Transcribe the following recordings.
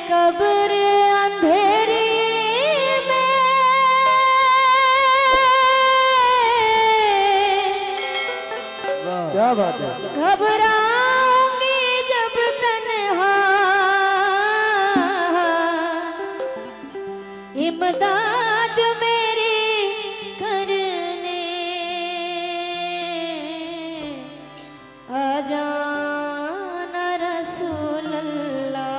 कब्र अंधेरी में क्या बात है। घबराऊंगी जब तन्हा इमदाद मेरी करने आ जाना रसूल अल्लाह।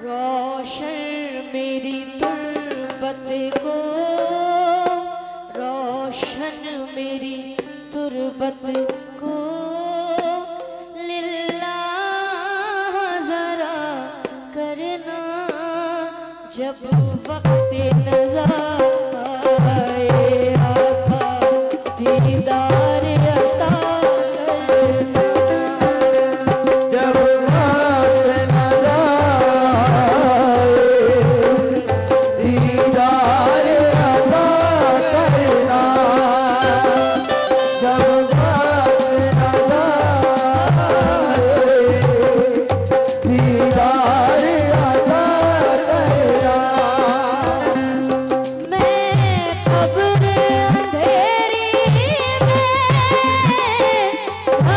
रोशन मेरी तुर्बत को, रोशन मेरी तुर्बत को लिल्लाह जरा करना। जब वक्त नज़र आए आका दीदार अता करना। जब वक्त नज़र आए दीदार अता करना। जब वक्त नज़र आए दीदार अता करना। मैं कब्र अंधेरी में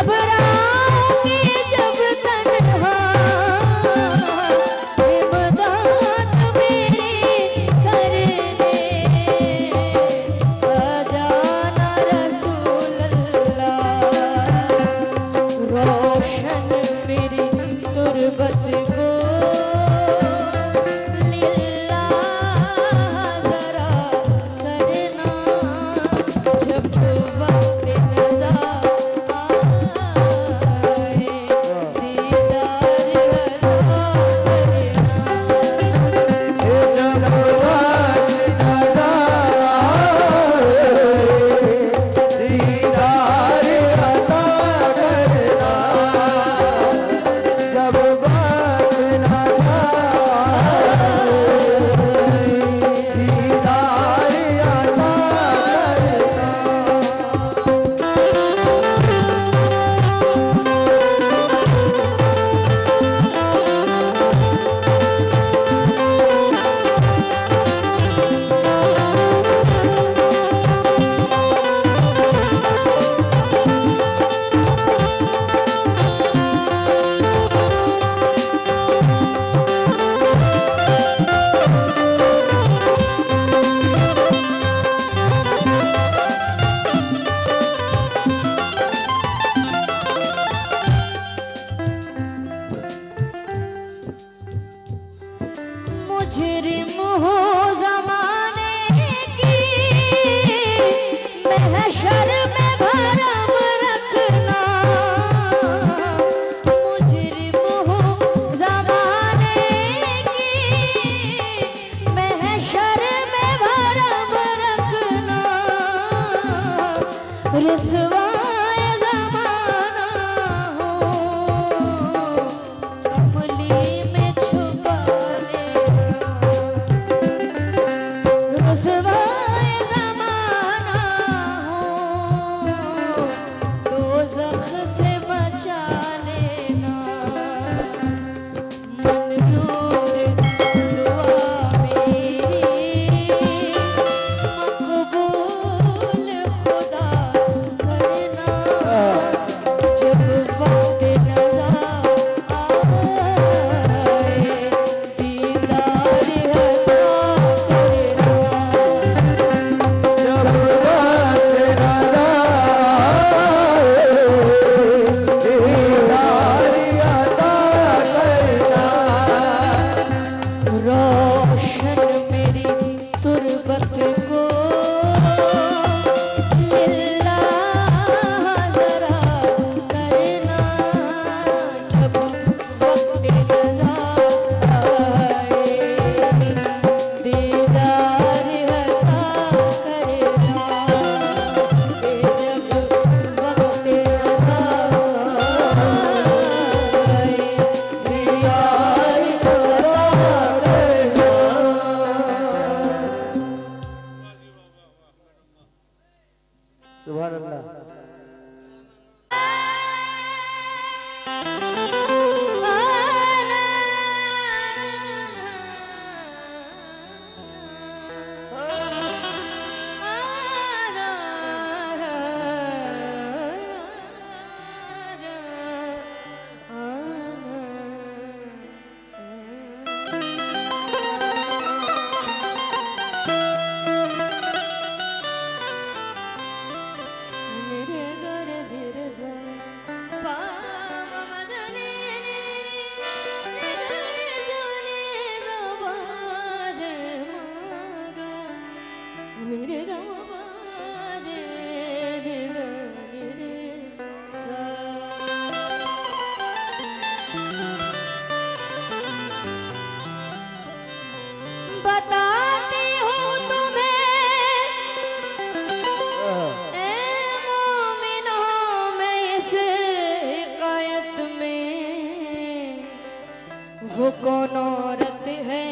घबराऊंगी जब तन्हा इमदाद मेरी करने आ जाना रसूल अल्लाह। रोशन मेरी तुर्बत को लिल्लाह जरा करना। जब वक्त नज़र आए दीदार मुजरिम हो ज़माने की महशर में भरम रखना। मुजरिम हो ज़माने की महशर में भरम रखना। रुसवाए ज़माना हो कमली में छुपा लेना। वो कौन औरत है,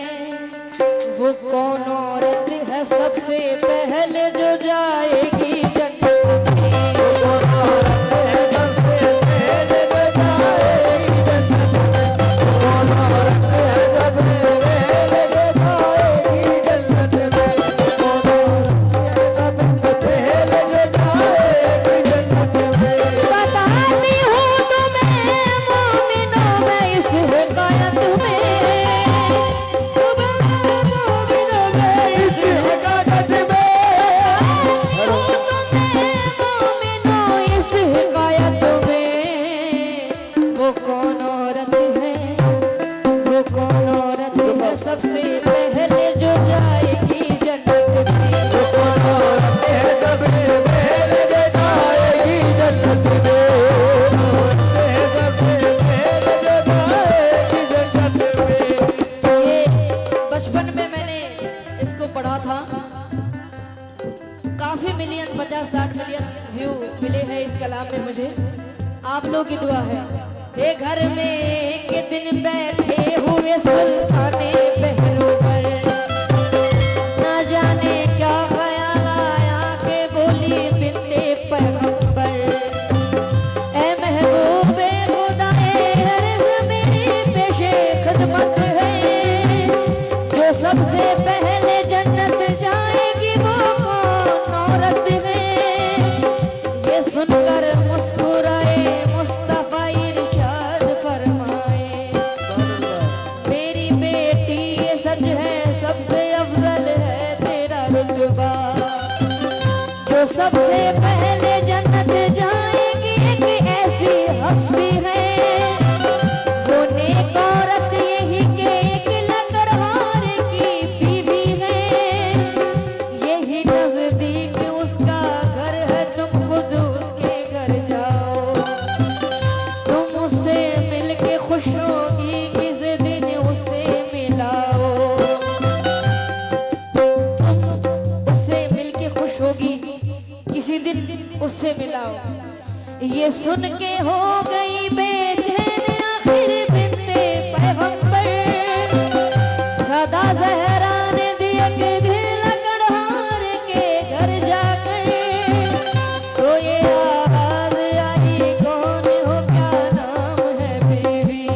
वो कौन औरत है सबसे पहले जो जाएगी जन्नत में। कौन औरत है सबसे पहले जो जाएगी जन्नत में। कौन औरत है सबसे पहले जो जाएगी जन्नत में। कौन औरत है सबसे पहले जो जाएगी जन्नत में। बताती हूँ तुम्हें मोमिनों मैं इस हिकायत में, इस हिकायत मोमिनों इस हिकायत में। वो कौन औरत है, वो कौन औरत है सबसे पहले जो जाएगी जन्नत में। कौन औरत है सबसे पहले जो जाएगी जन्नत में। ये बचपन में मैंने इसको पढ़ा था। काफी मिलियन 50-60 मिलियन व्यू मिले हैं इस कलाम में मुझे। आप लोग की दुआ है। ये घर में एक दिन बैठे हुए सुल्ताने पहरों पर, ना जाने क्या ख्याल आया के बोली बिनते पैगंबर। ए महबूबे खुदाए अर्ज़ मेरी पेशे खिदमत है, जो सबसे पहले जन्नत जाएगी वो कौन औरत है। ये सुनकर मुस्कुराए मुस्तफा इरशाद फरमाए, मेरी बेटी ये सच है सबसे अफजल है तेरा रुतबा। जो सबसे पहले जन्नत जाएगी एक ऐसी हस्ती है, वो नेक औरत यही के एक लकड़हार की बीवी है। यही नजदीक उसका घर है, तुम खुद उसके घर जाओ। तुम उससे मिलके खुश होगी, किस दिन उससे मिलाओ। तुम उससे मिलके खुश होगी, किसी दिन उससे मिलाओ। ये सुन के हो गई बेचैन आखिर बिनते पैगंबर। सदा ज़हरा ने दिया के दिल लकड़हार के घर जाकर, तो ये आवाज आई कौन हो क्या नाम है बीवी,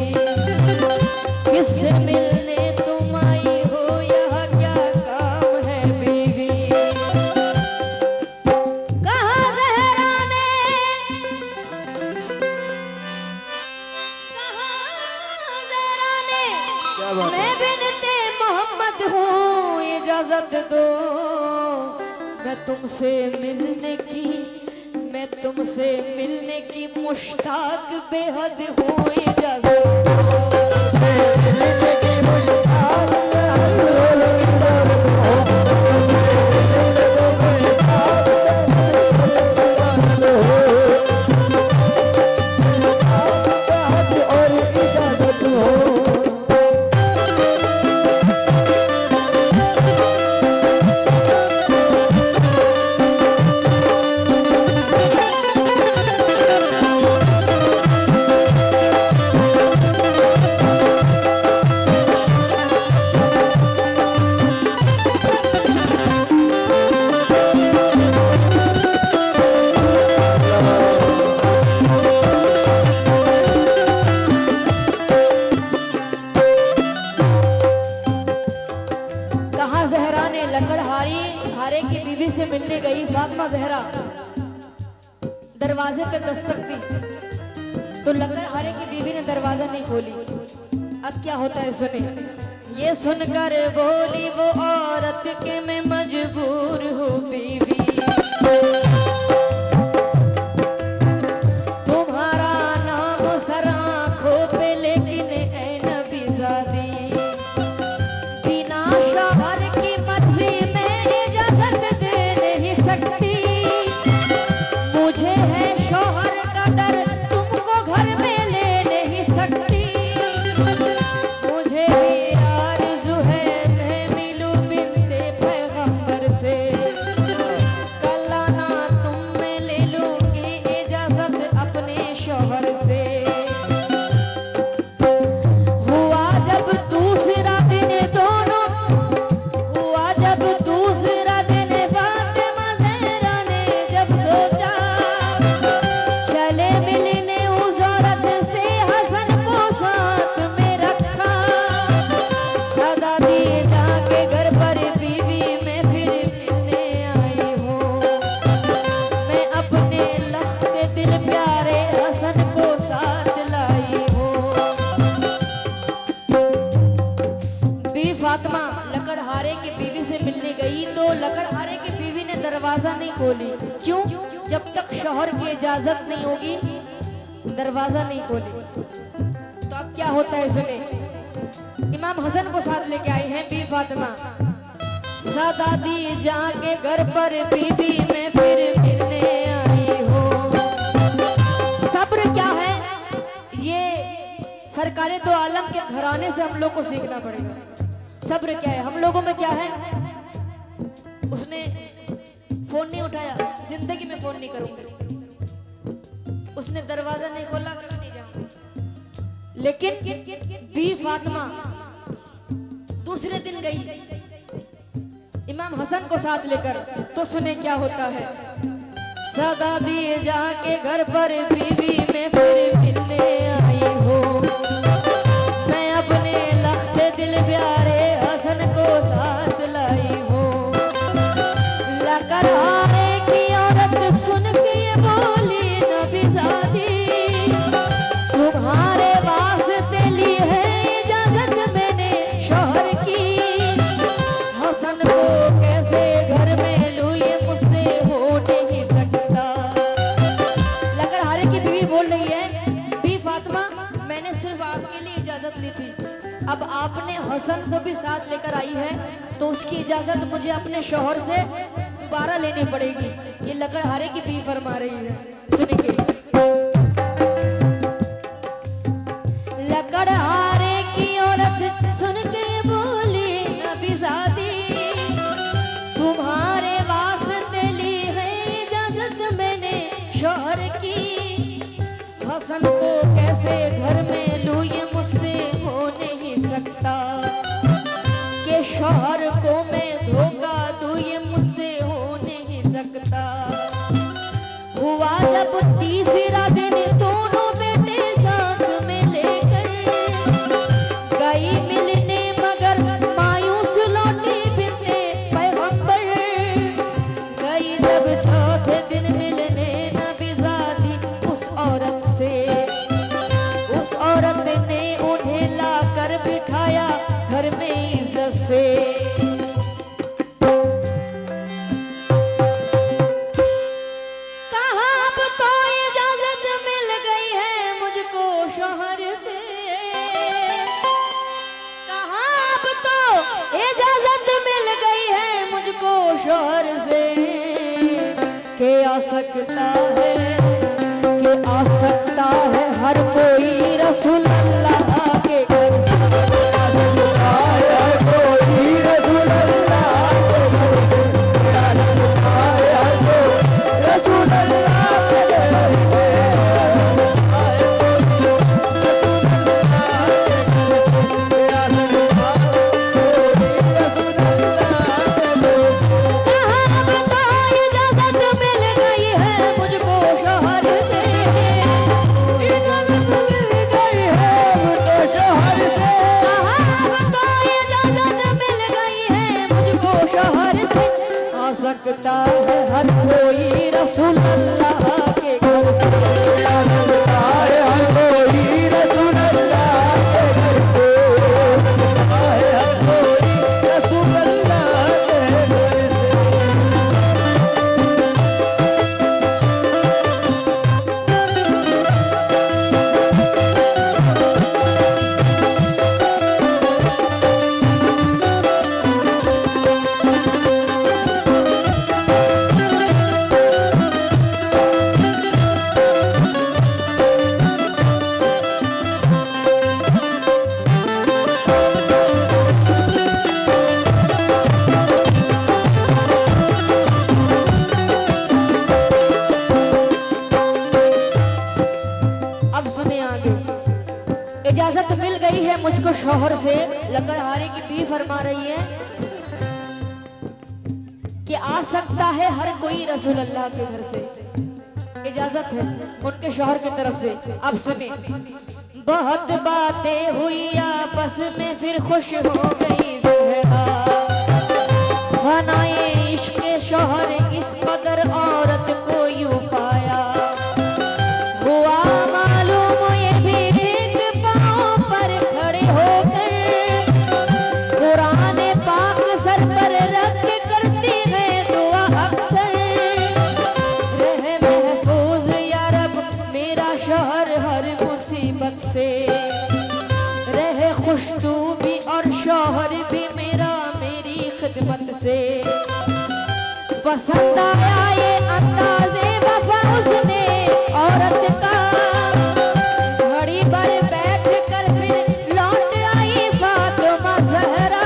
किससे मिलने तुम आई हो यहाँ क्या काम है बीवी। कहा ज़हरा ने, कहा ज़हरा ने, मैं बिनते मोहम्मद हूँ इजाजत दो, मैं तुमसे मिलने की, मैं तुमसे मिलने की मुश्ताक बेहद हूँ इजाजत दो। मिलने की मुश्ताक और इजाजत हो। कहा ज़हरा ने लकड़हारी हारे की बीवी से मिलने गई फातिमा ज़हरा, दरवाजे पे दस्तक दी तो लकड़हारे की बीवी ने दरवाजा नहीं खोली। अब क्या होता है सुने। ये सुनकर बोली वो औरत के मैं मजबूर हूँ बीवी, तुम्हारा नाम सर आँखों पे लेकिन ऐ नबी ज़ादी, बिना शौहर की मर्जी मैं इजाजत दे नहीं सकती। मुझे है शौहर का डर, तुमको घर में ले नहीं सकती। मुझे भी आरज़ू है मैं मिलूं बिनते पैगंबर से, कल आना फातिमा लकड़हारे की बीवी से मिलने गई तो लकड़हारे की बीवी ने दरवाजा नहीं खोली। क्यों? जब तक शौहर की इजाजत नहीं होगी दरवाजा नहीं खोली। तो अब क्या होता है सुने। इमाम हसन को साथ लेके आई हैं बी फातिमा। सदा दी जाके घर पर बीवी में फिर मिलने आई हो। सब्र क्या है ये सरकारे तो आलम के घराने से हम लोग को सीखना पड़ेगा। सब्र क्या है, हम लोगों में क्या है। उसने फोन नहीं उठाया, जिंदगी में फोन नहीं करूंगी। उसने दरवाजा नहीं खोला, नहीं जाऊंगी। लेकिन बी फातिमा दूसरे दिन गई इमाम हसन को साथ लेकर, तो सुने क्या होता है। सदा दिए जाके घर पर बीवी में फिर मिलने आई हो। मैं अपने लख्ते दिल प्यारे हसन को साथ लाई हूँ। लकड़हारे की औरत सुन के ये बोली नबीज़ादी तुम्हारे वास्ते ली है इजाजत मैंने शौहर की। हसन को कैसे घर में लूं ये मुझसे हो नहीं सकता। लकड़हारे की बीवी बोल रही है बी फातिमा मैंने सिर्फ आपके लिए इजाजत ली थी, अब आपने हसन को भी साथ लेकर आई है तो उसकी इजाजत मुझे अपने शौहर से दोबारा लेनी पड़ेगी। ये लकड़हारे की बीवी फरमा रही है, सुनिए। लकड़हारे की औरत सुन के बोली नबीज़ादी तुम्हारे वास्ते ली है इजाजत मैंने शौहर की। हसन को कैसे घर में लूं ये मुझसे हो नहीं सकता। कि शौहर को मैं धोखा दूं ये मुझसे हो नहीं सकता। हुआ जब तीसरा दिन दोनों बेटे साथ में लेकर गई मिलने मगर मायूस लौटी बिनते पैगंबर। गई जब चौथे दिन मिलने नबीज़ादी उस औरत से, उस औरत ने उन्हें लाकर बिठाया घर में इज्जत से। कहा अब तो इजाजत मिल गई है मुझको शौहर से। कहा अब तो इजाजत मिल गई है मुझको शौहर से। के आ सकता है, के आ सकता है हर कोई रसूल अल्लाह के घर से। सकता है हर कोई रसूल अल्लाह के घर से। सकता है हर कोई रसूल अल्लाह के घर से। हर कोई रसूल अल्लाह के घर से। इजाजत मिल गई है मुझको शौहर से। लकड़हारे की बीवी फरमा रही है कि आ सकता है हर कोई रसूल अल्लाह के घर से। इजाजत है उनके शौहर की तरफ से। अब सुने। बहुत बातें हुई आपस में फिर खुश हो गई ज़हरा। फनाए इश्क के शौहर इस कदर औरत को यूं पाया। हुआ मालूम ये भी एक पांव पर खड़े होकर कुरान पसंद आया ये अंदाज़े वफा उसने औरत का। घड़ी भर बैठ कर फिर लौट आई फातिमा ज़हरा।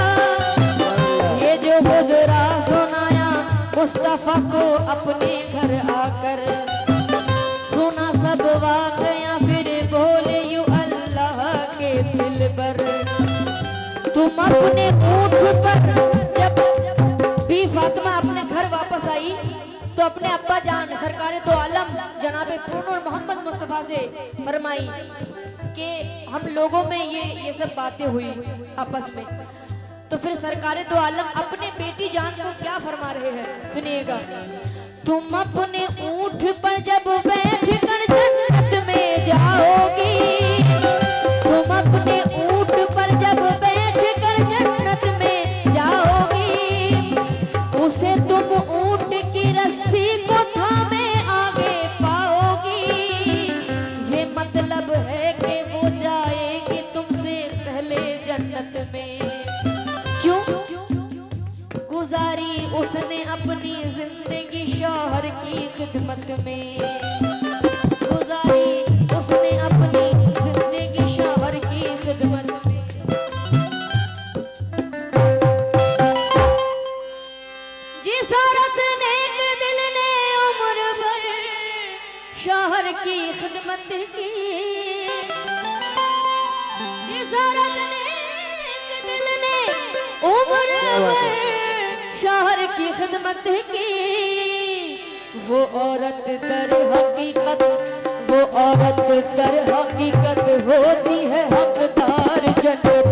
ये जो गुजरा सुनाया मुस्तफा को अपने घर आकर। सुना सब वाक़या फिर बोले यूं अल्लाह के दिलबर। तुम अपने ऊँट पर जब भी फातिमा अपने घर वापस आई तो अपने अब्बा जान सरकारे तो आलम जनाबे पूर्ण मोहम्मद मुस्तफ़ा से फरमाई कि हम लोगों में ये सब बातें हुई आपस में। तो फिर सरकारे तो आलम अपने बेटी जान को क्या फरमा रहे हैं, सुनिएगा। तुम अपने ऊँट पर जब बैठ कर जन्नत में जाओगी, तुम अपने ऊँट पर जब बैठ कर जन्नत में जाओगी, उसे तुम ऊँट की रस्सी को थामे आगे पाओगी। ये मतलब है कि वो जाएगी तुमसे पहले जन्नत में। क्यों गुजारी उसने अपनी जिंदगी शौहर की खिदमत में। गुजारी उसने अपनी जिंदगी शौहर की खिदमत में। जिस औरत ने दिल ने उम्र भर शौहर की खिदमत की, जिस औरत ने दिल ने उम्र भर शौहर की खिदमत की, वो औरत दर हकीकत, वो औरत दर हकीकत होती है हकदार जन्नत